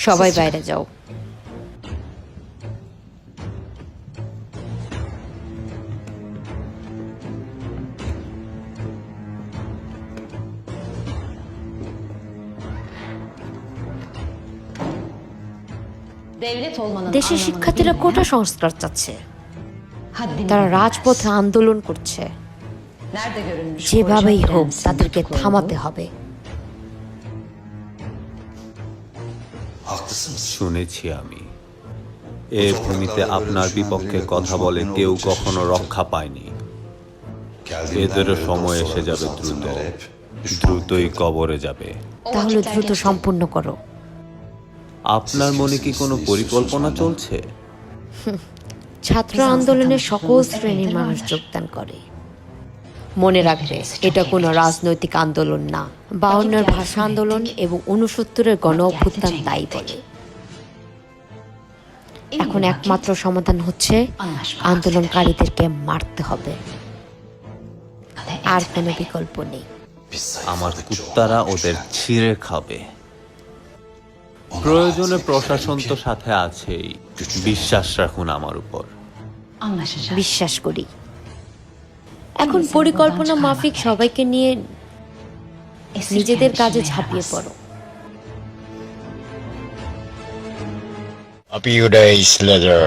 সবাই বাইরে যাও। দেশের শিক্ষার্থীরা কোটা সংস্কার চাচ্ছে, তারা রাজপথে আন্দোলন করছে। যেভাবেই হোক তাদেরকে থামাতে হবে। শুনেছি আমি, এই ভূমিতে আপনার বিপক্ষে কথা বলে কেউ কখনো রক্ষা পায়নি। এদেরও সময় এসে যাবে, দ্রুতই কবরে যাবে। তাহলে দ্রুত সম্পূর্ণ করো। আপনার মনে কি কোনো পরিকল্পনা চলছে? ছাত্র আন্দোলনে সকল শ্রেণীর মানুষ যোগদান করে। মনে রাখবে, এটা কোনো রাজনৈতিক আন্দোলন না। 52-এর ভাষা আন্দোলন এবং 69-এর গণ অভ্যুত্থান তাই বলে। এখন একমাত্র সমাধান হচ্ছে আন্দোলনকারীদেরকে মারতে হবে, আর কোনো বিকল্প নেই। আমার কুত্তারা ওদের ছিঁড়ে খাবে। প্রয়োজনে প্রশাসন তো সাথে আছেই। বিশ্বাস রাখুন আমার উপর। বিশ্বাস করি। এখন পরিকল্পনা মাফিক সবাইকে নিয়ে নিজেদের কাজে ঝাঁপিয়ে পড়ো। A few days later.